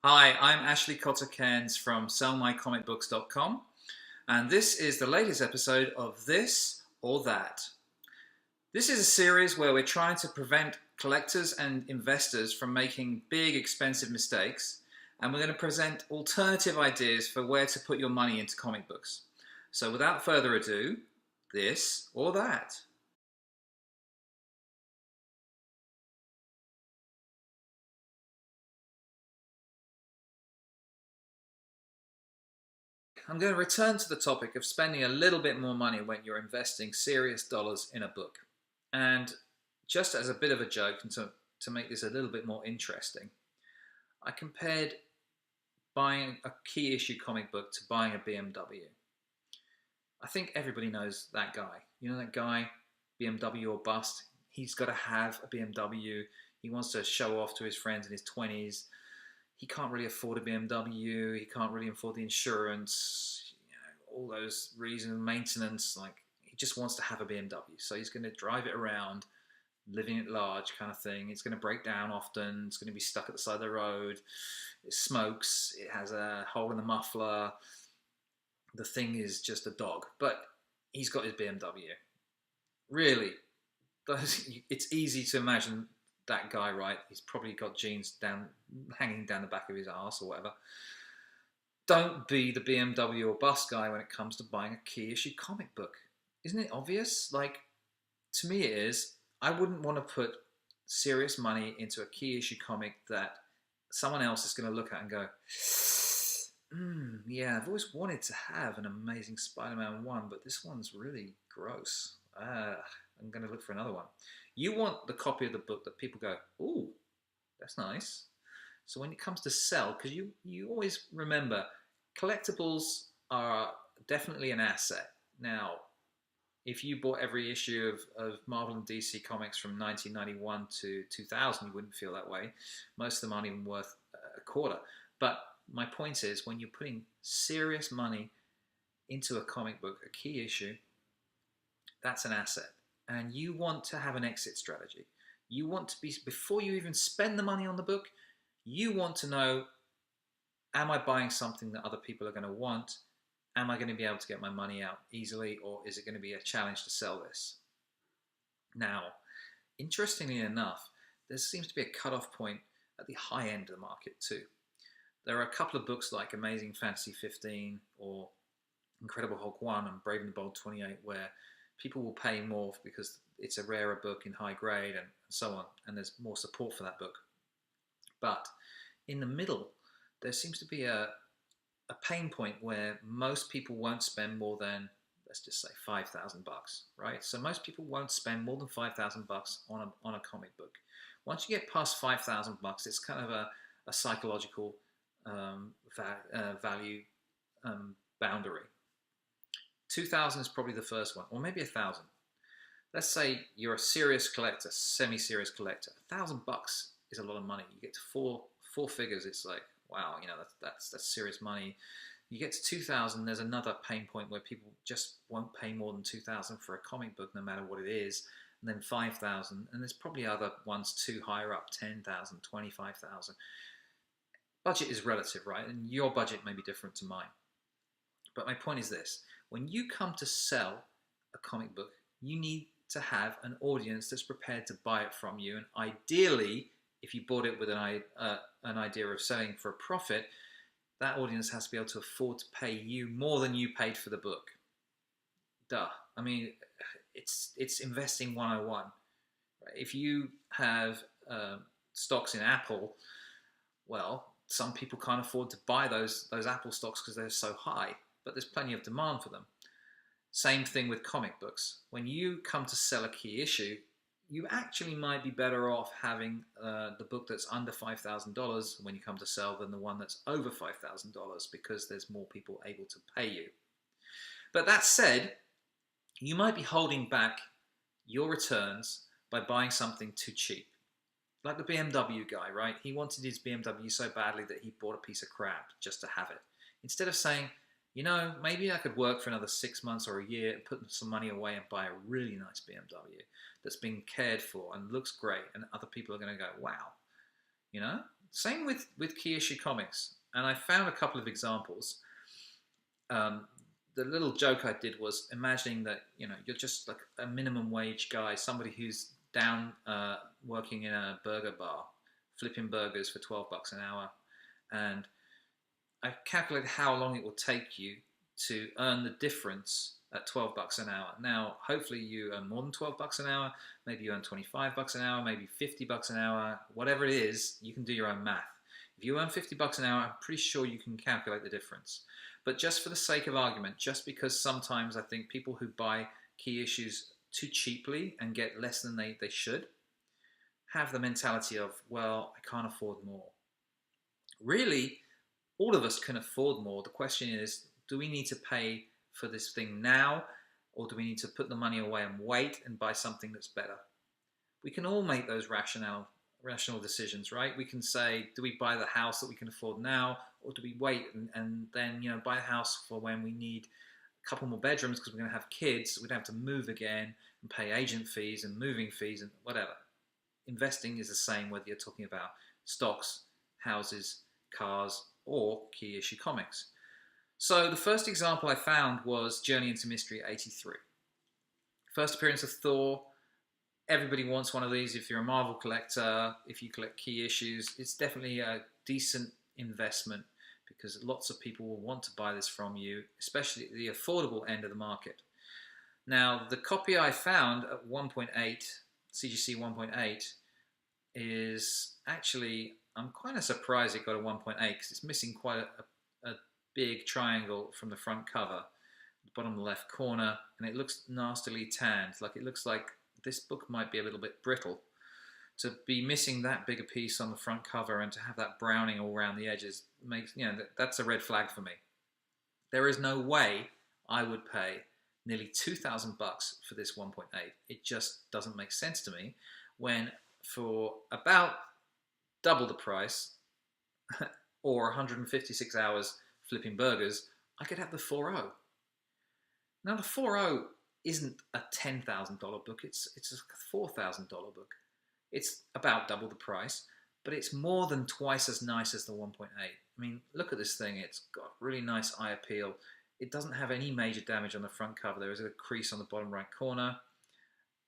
Hi, I'm Ashley Cotter-Cairns from sellmycomicbooks.com, and this is the latest episode of This or That. This is a series where we're trying to prevent collectors and investors from making big, expensive mistakes, and we're going to present alternative ideas for where to put your money into comic books. So without further ado, this or that. I'm going to return to the topic of spending a little bit more money when you're investing serious dollars in a book. And just as a bit of a joke and to make this a little bit more interesting, I compared buying a key issue comic book to buying a BMW. I think everybody knows that guy. You know that guy, BMW or bust? He's got to have a BMW. He wants to show off to his friends in his 20s. He can't really afford a BMW. He can't really afford the insurance, all those reasons, maintenance. Like, he just wants to have a BMW. So he's going to drive it around, living at large kind of thing. It's going to break down often. It's going to be stuck at the side of the road. It smokes. It has a hole in the muffler. The thing is just a dog. But he's got his BMW. Really, it's easy to imagine that guy, right? He's probably got jeans hanging down the back of his arse or whatever. Don't be the BMW or bus guy when it comes to buying a key issue comic book. Isn't it obvious? Like, to me it is. I wouldn't want to put serious money into a key issue comic that someone else is going to look at and go, yeah, I've always wanted to have an Amazing Spider-Man 1, but this one's really gross. I'm going to look for another one. You want the copy of the book that people go, ooh, that's nice. So when it comes to sell, because you always remember, collectibles are definitely an asset. Now, if you bought every issue of Marvel and DC comics from 1991 to 2000, you wouldn't feel that way. Most of them aren't even worth a quarter. But my point is, when you're putting serious money into a comic book, a key issue, that's an asset. And you want to have an exit strategy. You want to be, before you even spend the money on the book, you want to know, am I buying something that other people are going to want? Am I going to be able to get my money out easily, or is it going to be a challenge to sell this? Now, interestingly enough, there seems to be a cutoff point at the high end of the market too. There are a couple of books like Amazing Fantasy 15 or Incredible Hulk 1 and Brave and the Bold 28 where people will pay more because it's a rarer book in high grade and so on, and there's more support for that book. But in the middle, there seems to be a pain point where most people won't spend more than, let's just say, $5,000, right? So most people won't spend more than $5,000 on a comic book. Once you get past $5,000, it's kind of a psychological value boundary. 2,000 is probably the first one, or maybe 1,000. Let's say you're a serious collector, semi-serious collector. $1,000 is a lot of money. You get to four figures. It's like, wow, that's serious money. You get to 2,000. There's another pain point where people just won't pay more than 2,000 for a comic book, no matter what it is. And then 5,000, and there's probably other ones too higher up, 10,000, 25,000. Budget is relative, right? And your budget may be different to mine. But my point is this: when you come to sell a comic book, you need to have an audience that's prepared to buy it from you. And ideally, if you bought it with an idea of selling for a profit, that audience has to be able to afford to pay you more than you paid for the book. Duh. I mean, it's investing 101. If you have stocks in Apple, well, some people can't afford to buy those Apple stocks because they're so high, but there's plenty of demand for them. Same thing with comic books. When you come to sell a key issue, you actually might be better off having the book that's under $5,000 when you come to sell than the one that's over $5,000 because there's more people able to pay you. But that said, you might be holding back your returns by buying something too cheap. Like the BMW guy, right? He wanted his BMW so badly that he bought a piece of crap just to have it. Instead of saying, maybe I could work for another 6 months or a year and put some money away and buy a really nice BMW that's been cared for and looks great, and other people are going to go, wow. Same with key issue comics, and I found a couple of examples. Um, the little joke I did was imagining that you're just like a minimum wage guy, somebody who's down working in a burger bar, flipping burgers for $12 an hour, and I calculated how long it will take you to earn the difference at $12 an hour. Now, hopefully you earn more than $12 an hour. Maybe you earn $25 an hour, maybe $50 an hour, whatever it is, you can do your own math. If you earn $50 an hour, I'm pretty sure you can calculate the difference. But just for the sake of argument, just because sometimes I think people who buy key issues too cheaply and get less than they should have the mentality of, well, I can't afford more. Really, all of us can afford more. The question is, do we need to pay for this thing now, or do we need to put the money away and wait and buy something that's better? We can all make those rational decisions, right? We can say, do we buy the house that we can afford now, or do we wait and then buy a house for when we need a couple more bedrooms because we're going to have kids, we'd have to move again and pay agent fees and moving fees and whatever. Investing is the same whether you're talking about stocks, houses, cars, or key issue comics. So the first example I found was Journey into Mystery 83. First appearance of Thor. Everybody wants one of these. If you're a Marvel collector, if you collect key issues, it's definitely a decent investment because lots of people will want to buy this from you, especially at the affordable end of the market. Now, the copy I found at 1.8, CGC 1.8, is actually, I'm kind of surprised it got a 1.8 because it's missing quite a big triangle from the front cover, the bottom left corner, and it looks nastily tanned. Like it looks like this book might be a little bit brittle. To be missing that big a piece on the front cover and to have that browning all around the edges makes, that's a red flag for me. There is no way I would pay nearly $2,000 for this 1.8. It just doesn't make sense to me when for about double the price or 156 hours flipping burgers, I could have the 4.0. Now the 4.0 isn't a $10,000 book, it's a $4,000 book. It's about double the price, but it's more than twice as nice as the 1.8. I mean, look at this thing, it's got really nice eye appeal. It doesn't have any major damage on the front cover. There is a crease on the bottom right corner.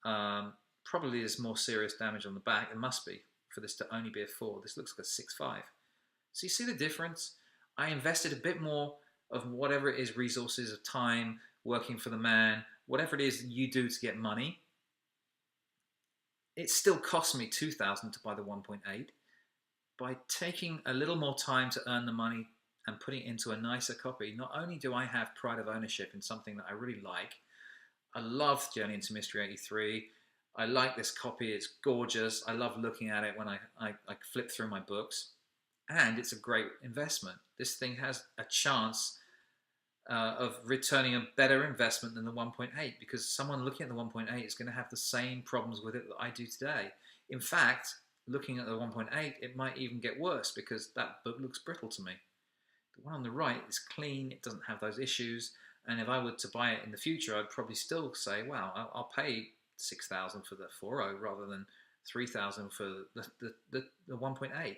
Probably there's more serious damage on the back. It must be for this to only be a 4. This looks like a 6.5. So you see the difference? I invested a bit more of whatever it is, resources, of time, working for the man, whatever it is you do to get money. It still cost me $2,000 to buy the 1.8. By taking a little more time to earn the money and putting it into a nicer copy, not only do I have pride of ownership in something that I really like, I love Journey into Mystery 83. I like this copy, it's gorgeous. I love looking at it when I flip through my books. And it's a great investment. This thing has a chance of returning a better investment than the 1.8 because someone looking at the 1.8 is going to have the same problems with it that I do today. In fact, looking at the 1.8, it might even get worse because that book looks brittle to me. The one on the right is clean, it doesn't have those issues, and if I were to buy it in the future, I'd probably still say, wow, I'll pay $6,000 for the 4.0 rather than $3,000 for the 1.8.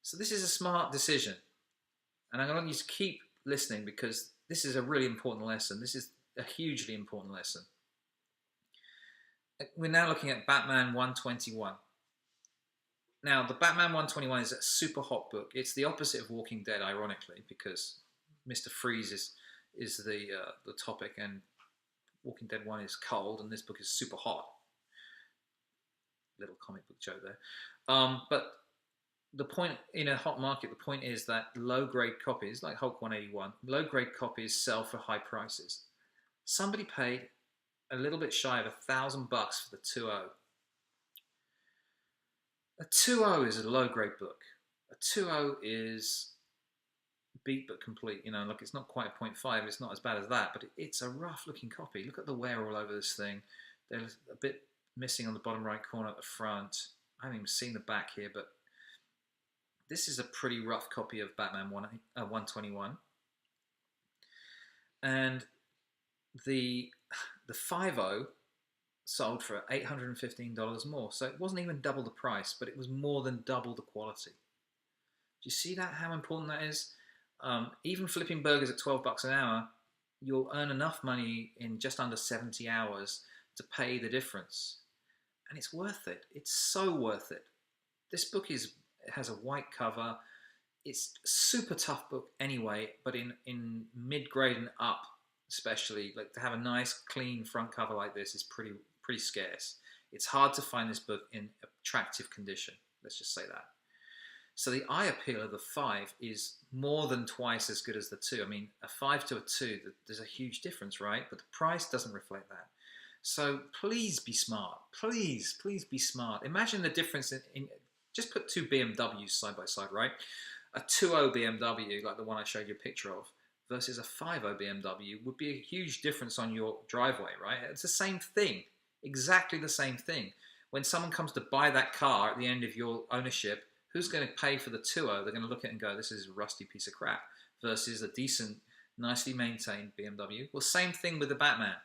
So this is a smart decision, and I'm going to want you to keep listening because this is a really important lesson. This is a hugely important lesson. We're now looking at Batman 121. Now, the Batman 121 is a super hot book. It's the opposite of Walking Dead, ironically, because Mr. Freeze is the topic, and Walking Dead 1 is cold, and this book is super hot. Little comic book joke there. But the point in a hot market, the point is that low-grade copies, like Hulk 181, low-grade copies sell for high prices. Somebody paid a little bit shy of $1,000 for the 2.0. A 2.0 is a low-grade book. A 2.0 is beat but complete. Like it's not quite a 0.5. It's not as bad as that, but it's a rough-looking copy. Look at the wear all over this thing. There's a bit missing on the bottom right corner at the front. I haven't even seen the back here, but this is a pretty rough copy of Batman 121. And the 5.0 sold for $815 more. So it wasn't even double the price, but it was more than double the quality. Do you see that, how important that is? Even flipping burgers at 12 bucks an hour, you'll earn enough money in just under 70 hours to pay the difference. And it's worth it. It's so worth it. This book has a white cover. It's a super tough book anyway, but in mid-grade and up, especially, like, to have a nice clean front cover like this is pretty scarce. It's hard to find this book in attractive condition. Let's just say that. So the eye appeal of the 5 is more than twice as good as the 2. I mean, a 5 to a 2, there's a huge difference, right? But the price doesn't reflect that. So please be smart. Please be smart. Imagine the difference in just put two BMWs side by side, right? A 2.0 BMW, like the one I showed you a picture of, versus a 5.0 BMW would be a huge difference on your driveway, right? It's the same thing, exactly the same thing. When someone comes to buy that car at the end of your ownership, who's going to pay for the 2.0? They're going to look at it and go, this is a rusty piece of crap, versus a decent, nicely maintained BMW. Well, same thing with the Batman,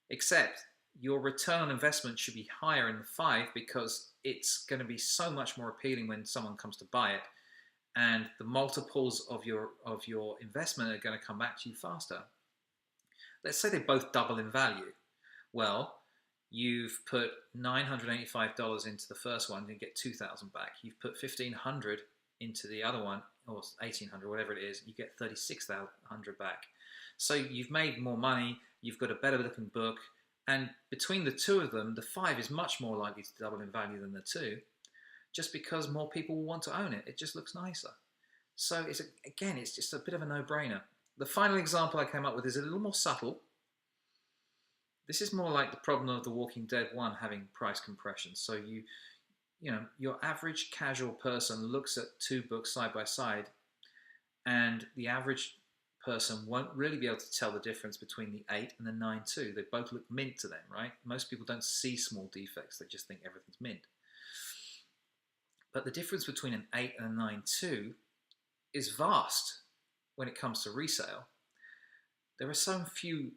except your return on investment should be higher in the 5 because it's going to be so much more appealing when someone comes to buy it, and the multiples of your investment are going to come back to you faster. Let's say they both double in value. Well, you've put $985 into the first one and get $2,000 back. You've put $1,500 into the other one, or $1,800, whatever it is, you get $36,100 back. So you've made more money, you've got a better looking book, and between the two of them, the 5 is much more likely to double in value than the 2, just because more people will want to own it. It just looks nicer. So it's just a bit of a no-brainer. The final example I came up with is a little more subtle. This is more like the problem of The Walking Dead 1 having price compression. So you know, your average casual person looks at two books side by side, and the average person won't really be able to tell the difference between the 8 and the 9.2. They both look mint to them, right? Most people don't see small defects. They just think everything's mint. But the difference between an 8 and a 9.2 is vast when it comes to resale. There are so few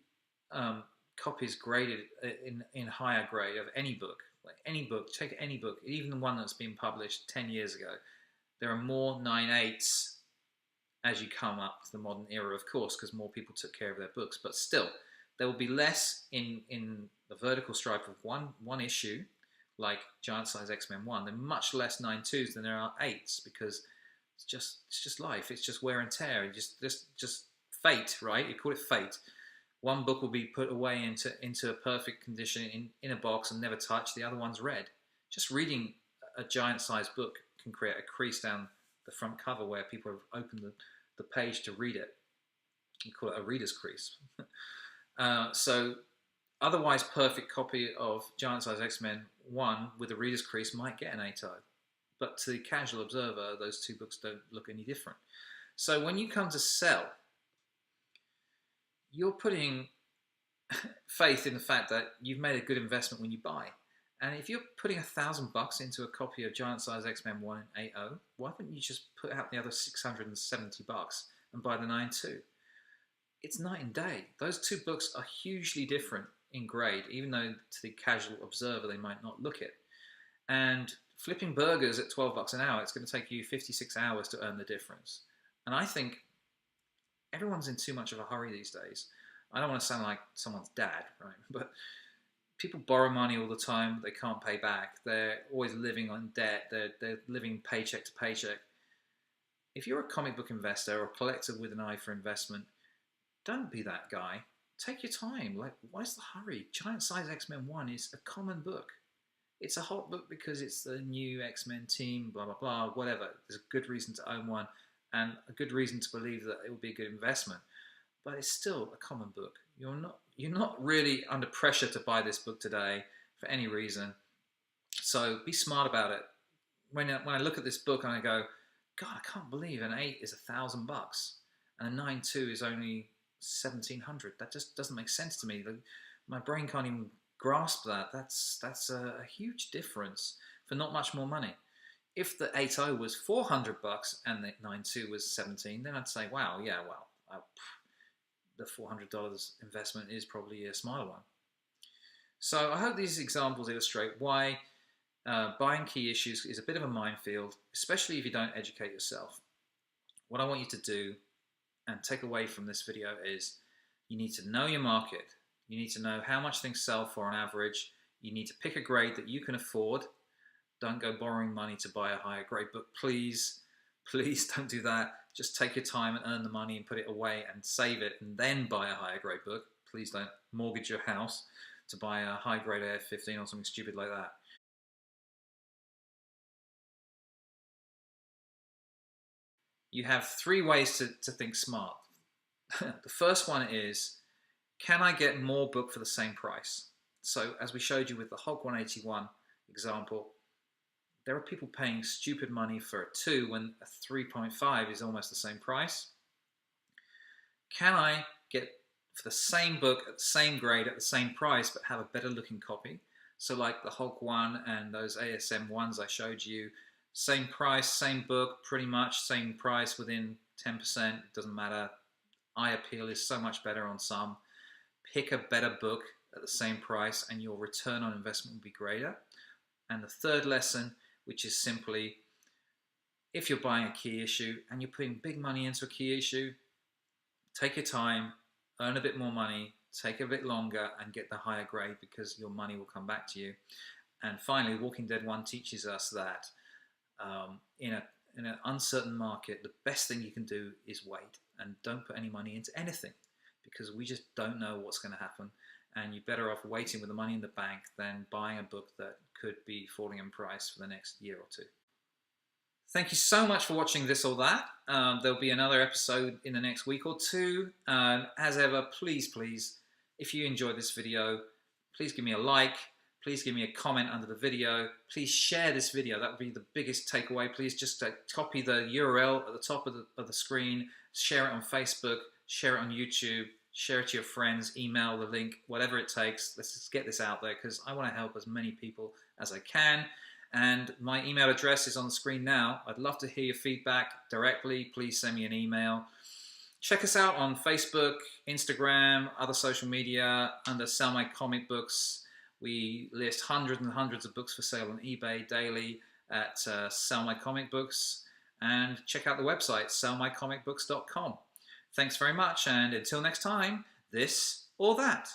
copies graded in higher grade of any book. Like any book, take any book, even the one that's been published 10 years ago. There are more 9.8s as you come up to the modern era, of course, because more people took care of their books. But still, there will be less in the vertical stripe of one issue, like Giant Size X-Men 1. There are much less 9.2s than there are 8s, because it's just life. It's just wear and tear. Just fate, right? You call it fate. One book will be put away into a perfect condition in a box and never touched. The other one's read. Just reading a giant-sized book can create a crease down the front cover where people have opened the page to read it. You call it a reader's crease. So otherwise perfect copy of Giant Size X-Men 1 with a reader's crease might get an 8.0. But to the casual observer, those two books don't look any different. So when you come to sell, you're putting faith in the fact that you've made a good investment when you buy. And if you're putting $1,000 into a copy of Giant Size X-Men 1 and 8.0, why wouldn't you just put out the other $670 and buy the 9.2? It's night and day. Those two books are hugely different in grade, even though to the casual observer they might not look it. And flipping burgers at $12 an hour, it's going to take you 56 hours to earn the difference. And I think everyone's in too much of a hurry these days. I don't want to sound like someone's dad, right? But people borrow money all the time. They can't pay back. They're always living on debt. They're living paycheck to paycheck. If you're a comic book investor or a collector with an eye for investment, don't be that guy. Take your time. Like, why's the hurry? Giant Size X-Men 1 is a common book. It's a hot book because it's the new X-Men team, blah, blah, blah, whatever. There's a good reason to own one and a good reason to believe that it will be a good investment. But it's still a common book. You're not really under pressure to buy this book today for any reason. So be smart about it. When I look at this book and I go, God, I can't believe an 8 is $1,000 and a 9.2 is only $1,700. That just doesn't make sense to me. My brain can't even grasp that. That's a huge difference for not much more money. If the 8.0 was $400 and the 9.2 was $17, then I'd say, wow, yeah, well, the $400 investment is probably a smaller one. So I hope these examples illustrate why buying key issues is a bit of a minefield, especially if you don't educate yourself. What I want you to do and take away from this video is you need to know your market. You need to know how much things sell for on average. You need to pick a grade that you can afford. Don't go borrowing money to buy a higher grade book, please. Please don't do that. Just take your time and earn the money and put it away and save it and then buy a higher grade book. Please don't mortgage your house to buy a high grade AF15 or something stupid like that. You have three ways to think smart. The first one is, can I get more book for the same price? So as we showed you with the Hog 181 example, there are people paying stupid money for a 2 when a 3.5 is almost the same price. Can I get for the same book at the same grade at the same price but have a better looking copy? So like the Hog 1 and those ASM 1s I showed you, same price, same book, pretty much same price within 10%, it doesn't matter. Eye appeal is so much better on some. Pick a better book at the same price and your return on investment will be greater. And the third lesson, which is simply, if you're buying a key issue and you're putting big money into a key issue, take your time, earn a bit more money, take a bit longer and get the higher grade because your money will come back to you. And finally, Walking Dead 1 teaches us that in an uncertain market, the best thing you can do is wait and don't put any money into anything because we just don't know what's going to happen. And you're better off waiting with the money in the bank than buying a book that could be falling in price for the next year or two. Thank you so much for watching This or That. There'll be another episode in the next week or two. As ever, please, if you enjoyed this video, please give me a like. Please give me a comment under the video. Please share this video. That would be the biggest takeaway. Please just copy the URL at the top of the screen, share it on Facebook, share it on YouTube, share it to your friends, email the link, whatever it takes. Let's just get this out there because I want to help as many people as I can. And my email address is on the screen now. I'd love to hear your feedback directly. Please send me an email. Check us out on Facebook, Instagram, other social media under Sell My Comic Books. We list hundreds and hundreds of books for sale on eBay daily at Sell My Comic Books. And check out the website, sellmycomicbooks.com. Thanks very much, and until next time, this or that.